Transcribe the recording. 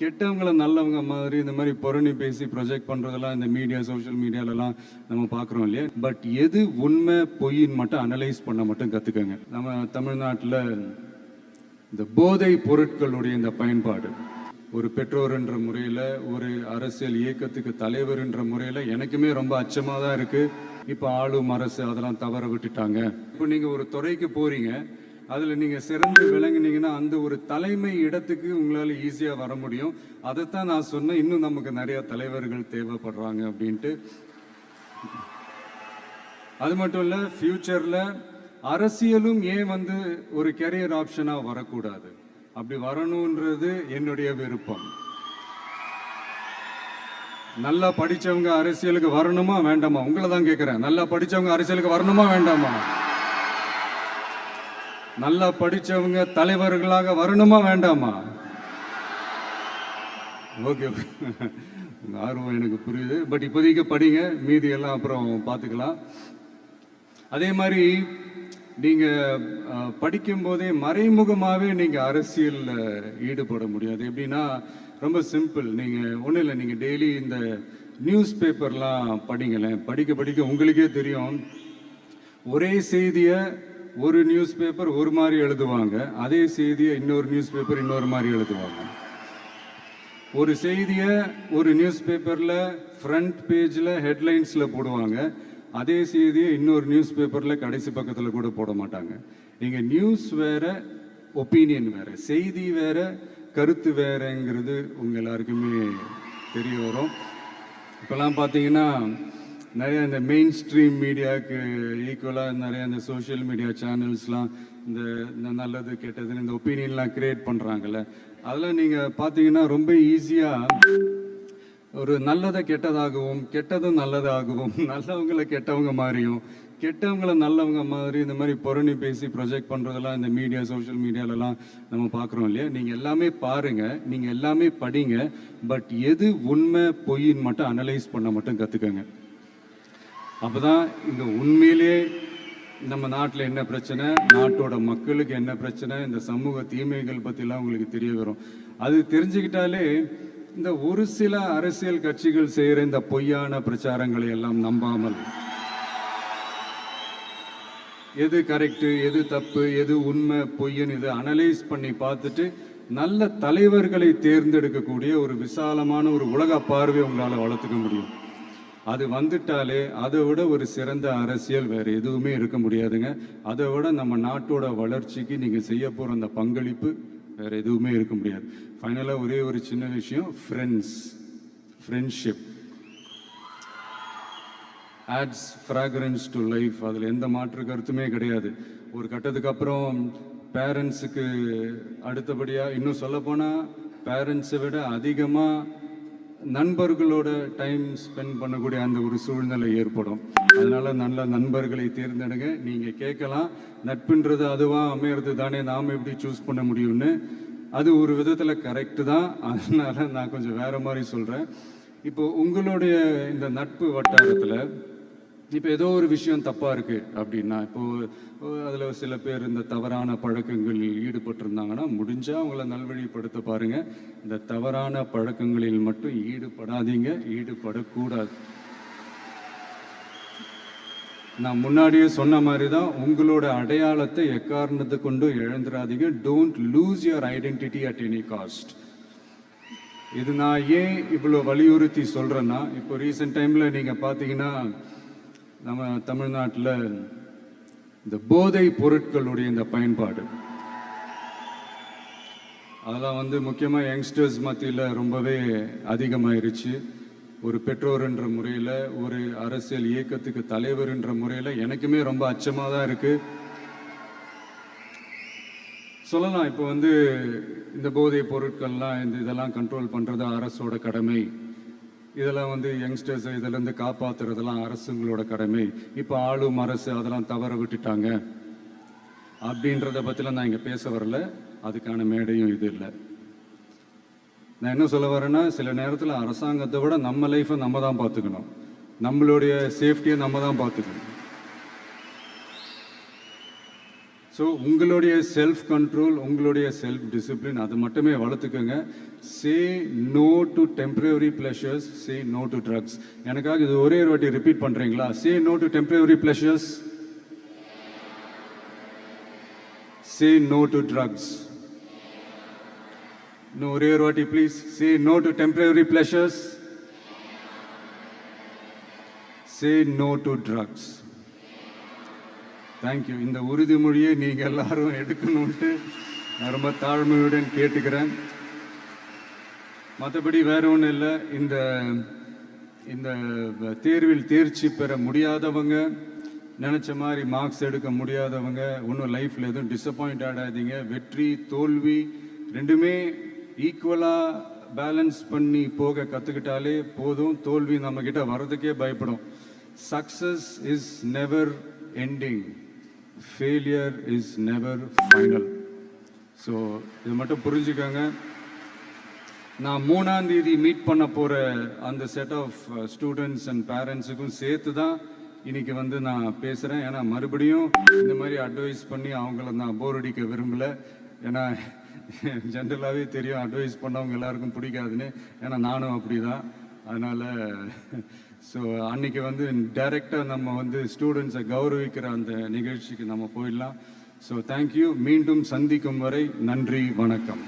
கெட்டவங்கள நல்லவங்க மாதிரி இந்த மாதிரி புரணி பேசி ப்ரொஜெக்ட் பண்ணுறதெல்லாம் இந்த மீடியா சோஷியல் மீடியாலலாம் நம்ம பார்க்குறோம் இல்லையா. பட் எது உண்மை பொய்ன்னு மட்டும் அனலைஸ் பண்ண மட்டும் கற்றுக்கங்க. நம்ம தமிழ்நாட்டில் இந்த போதை பொருட்களுடைய இந்த பயன்பாடு ஒரு பெற்றோர் என்ற முறையில், ஒரு அரசியல் இயக்கத்துக்கு தலைவர் என்ற முறையில் எனக்குமே ரொம்ப அச்சமாக தான் இருக்குது. இப்போ ஆளும் அரசு அதெல்லாம் தவற விட்டுட்டாங்க. இப்போ நீங்கள் ஒரு துறைக்கு போகிறீங்க, அதில் நீங்கள் சிறந்து விளங்கினீங்கன்னா அந்த ஒரு தலைமை இடத்துக்கு உங்களால் ஈஸியாக வர முடியும். அதைத்தான் நான் சொன்னேன், இன்னும் நமக்கு நிறைய தலைவர்கள் தேவைப்படுறாங்க அப்படின்ட்டு. அது மட்டும் இல்லை, ஃப்யூச்சரில் அரசியலும் ஏன் ஒரு கெரியர் ஆப்ஷனாக வரக்கூடாது, அப்படி வரணுன்றது என்னுடைய விருப்பம். நல்லா படித்தவங்க அரசியலுக்கு வரணுமா வேண்டாமா? உங்களை தான் கேட்குறேன். நல்லா படித்தவங்க அரசியலுக்கு வரணுமா வேண்டாமா? நல்லா படித்தவங்க தலைவர்களாக வரணுமா வேண்டாமா? ஓகே, உங்கள் ஆர்வம் எனக்கு புரியுது. பட் இப்போதைக்கு படிங்க, மீதி எல்லாம் அப்புறம் பார்த்துக்கலாம். அதே மாதிரி நீங்கள் படிக்கும்போதே மறைமுகமாகவே நீங்கள் அரசியலில் ஈடுபட முடியாது. எப்படின்னா ரொம்ப சிம்பிள். நீங்கள் ஒன்றும் இல்லை, நீங்கள் டெய்லி இந்த நியூஸ் பேப்பர்லாம் படிங்களேன். படிக்க படிக்க உங்களுக்கே தெரியும், ஒரே செய்தியை ஒரு நியூஸ் பேப்பர் ஒரு மாதிரி எழுதுவாங்க, அதே செய்தியை இன்னொரு நியூஸ் பேப்பர் இன்னொரு மாதிரி எழுதுவாங்க. ஒரு செய்தியை ஒரு நியூஸ் பேப்பரில் ஃப்ரண்ட் பேஜில் ஹெட்லைன்ஸில் போடுவாங்க, அதே செய்தியை இன்னொரு நியூஸ் பேப்பரில் கடைசி பக்கத்தில் கூட போட மாட்டாங்க. நீங்கள் நியூஸ் வேறு, ஒப்பீனியன் வேறு, செய்தி வேறு, கருத்து வேறுங்கிறது உங்கள் எல்லாருக்குமே தெரிய வரும். இப்போல்லாம் பார்த்தீங்கன்னா நிறைய இந்த மெயின் ஸ்ட்ரீம் மீடியாவுக்கு ஈக்குவலாக நிறைய இந்த சோஷியல் மீடியா சேனல்ஸ்லாம் இந்த நல்லது கெட்டதுன்னு இந்த ஒப்பீனியன்லாம் க்ரியேட் பண்ணுறாங்கல்ல. அதெல்லாம் நீங்கள் பார்த்தீங்கன்னா ரொம்ப ஈஸியாக ஒரு நல்லதை கெட்டதாகவும் கெட்டதும் நல்லதாகவும் நல்லவங்களை கெட்டவங்க மாதிரியும் கெட்டவங்களை நல்லவங்க மாதிரி இந்த மாதிரி புரணி பேசி ப்ரொஜெக்ட் பண்ணுறதெல்லாம் இந்த மீடியா சோஷியல் மீடியாலலாம் நம்ம பார்க்குறோம் இல்லையா. நீங்கள் எல்லாமே பாருங்கள், நீங்கள் எல்லாமே படிங்க. பட் எது உண்மை பொய்ன்னு மட்டும் அனலைஸ் பண்ண மட்டும் கற்றுக்கங்க. அப்போ தான் இந்த உண்மையிலே நம்ம நாட்டில் என்ன பிரச்சனை, நாட்டோட மக்களுக்கு என்ன பிரச்சனை, இந்த சமூக தீமைகள் பற்றிலாம் உங்களுக்கு தெரிய வரும். அது தெரிஞ்சுக்கிட்டாலே இந்த ஒரு சில அரசியல் கட்சிகள் செய்கிற இந்த பொய்யான பிரச்சாரங்களை எல்லாம் நம்பாமல் எது கரெக்டு, எது தப்பு, எது உண்மை பொய்ன்னு இதை அனலைஸ் பண்ணி பார்த்துட்டு நல்ல தலைவர்களை தேர்ந்தெடுக்கக்கூடிய ஒரு விசாலமான ஒரு உலக பார்வை உங்களால் வளர்த்துக்க முடியும். அது வந்துட்டாலே அதை விட ஒரு சிறந்த அரசியல் வேறு எதுவுமே இருக்க முடியாதுங்க. அதை விட நம்ம நாட்டோட வளர்ச்சிக்கு நீங்கள் செய்ய போகிற அந்த பங்களிப்பு வேறு எதுவுமே இருக்க முடியாது. ஃபைனலாக ஒரே ஒரு சின்ன விஷயம், friendship ads fragrance to life. அதில் எந்த மாற்று கருத்துமே கிடையாது. ஒரு கட்டத்துக்கு அப்புறம் பேரண்ட்ஸுக்கு அடுத்தபடியாக, இன்னும் சொல்லப்போனால் பேரண்ட்ஸை விட அதிகமாக நண்பர்களோட டைம் ஸ்பெண்ட் பண்ணக்கூடிய அந்த ஒரு சூழ்நிலை ஏற்படும். அதனால நல்ல நண்பர்களை தேர்ந்தெடுங்க. நீங்கள் கேட்கலாம், நட்புன்றது அதுவாக அமையிறது தானே, நாம் எப்படி சூஸ் பண்ண முடியும்னு. அது ஒரு விதத்தில் கரெக்டு தான். அதனால நான் கொஞ்சம் வேறு மாதிரி சொல்கிறேன். இப்போ உங்களுடைய இந்த நட்பு வட்டாரத்தில் இப்போ ஏதோ ஒரு விஷயம் தப்பாக இருக்குது அப்படின்னா, இப்போது அதில் சில பேர் இந்த தவறான பழக்கங்களில் ஈடுபட்டிருந்தாங்கன்னா முடிஞ்சால் அவங்கள நல்வழிப்படுத்த பாருங்கள். இந்த தவறான பழக்கங்களில் மட்டும் ஈடுபடாதீங்க, ஈடுபடக்கூடாது. நான் முன்னாடியே சொன்ன மாதிரி தான், உங்களோட அடையாளத்தை எக்காரணத்தை கொண்டு இழந்துடாதீங்க. Don't lose your identity at any cost. இது நான் ஏன் இவ்வளோ வலியுறுத்தி சொல்கிறேன்னா, இப்போ ரீசெண்ட் டைமில் நீங்கள் பார்த்தீங்கன்னா நம்ம தமிழ்நாட்டில் இந்த போதை பொருட்களுடைய இந்த பயன்பாடு அதெல்லாம் முக்கியமாக யங்ஸ்டர்ஸ் மத்தியில் ரொம்பவே அதிகமாயிருச்சு. ஒரு பெற்றோர் என்ற முறையில், ஒரு அரசியல் இயக்கத்துக்கு தலைவர் என்ற முறையில் எனக்குமே ரொம்ப அச்சமாக தான் இருக்குது. சொல்லலாம், இப்போ இந்த போதை பொருட்கள்லாம் இதெல்லாம் கண்ட்ரோல் பண்ணுறது அரசோட கடமை. இதெல்லாம் யங்ஸ்டர்ஸை இதிலேருந்து காப்பாற்றுறதெல்லாம் அரசுங்களோட கடமை. இப்போ ஆளும் அரசு அதெல்லாம் தவற விட்டுட்டாங்க அப்படின்றத பற்றிலாம் நான் இங்கே பேச வரல. அதுக்கான மேடையும் இது இல்லை. நான் என்ன சொல்ல வரேன்னா, சில நேரத்தில் அரசாங்கத்தை விட நம்ம லைஃப்பை நம்ம தான் பார்த்துக்கணும், நம்மளுடைய சேஃப்டியை நம்ம தான் பார்த்துக்கணும். ஸோ உங்களுடைய செல்ஃப் கண்ட்ரோல், உங்களுடைய செல்ஃப் டிசிப்ளின் அது மட்டுமே வளர்த்துக்கோங்க. Say no to temporary pleasures, say no to drugs. எனக்காக இது ஒரே ஒரு வாட்டி ரிப்பீட் பண்ணுறீங்களா? Say no to temporary pleasures, say no to drugs. இன்னும் ஒரே ஒரு வாட்டி please. Say no to temporary pleasures, say no to drugs. Thank you. இந்த உறுதிமொழியை நீங்கள் எல்லாரும் எடுக்கணும்ட்டு நான் ரொம்ப தாழ்மையுடன் கேட்டுக்கிறேன். மற்றபடி வேற ஒன்றும் இல்லை. இந்த இந்த தேர்வில் தேர்ச்சி பெற முடியாதவங்க, நினச்ச மாதிரி மார்க்ஸ் எடுக்க முடியாதவங்க ஒன்றும் லைஃப்பில் எதுவும் டிசப்பாயிண்ட் ஆகாதீங்க. வெற்றி தோல்வி ரெண்டுமே ஈக்குவலாக பேலன்ஸ் பண்ணி போக கற்றுக்கிட்டாலே போதும். தோல்வி நம்மக்கிட்ட வர்றதுக்கே பயப்படும். Success is never ending, failure is never final. So இது மட்டும் புரிஞ்சுக்கோங்க. நான் 3ஆம் தேதி மீட் பண்ண போகிற அந்த செட் ஆஃப் ஸ்டூடெண்ட்ஸ் அண்ட் பேரண்ட்ஸுக்கும் சேர்த்து தான் இன்னைக்கு வந்து நான் பேசுகிறேன். ஏன்னா மறுபடியும் இந்த மாதிரி அட்வைஸ் பண்ணி அவங்கள நான் போர் அடிக்க விரும்பலை. ஏன்னா ஜென்ரலாகவே தெரியும் அட்வைஸ் பண்ணவங்க எல்லாருக்கும் பிடிக்காதுன்னு. ஏன்னா நானும் அப்படி தான். அதனால் ஸோ அன்றைக்கி வந்து டைரெக்டாக நம்ம வந்து ஸ்டூடெண்ட்ஸை கௌரவிக்கிற அந்த நிகழ்ச்சிக்கு நம்ம போயிடலாம். So thank you. மீண்டும் சந்திக்கும் வரை நன்றி, வணக்கம்.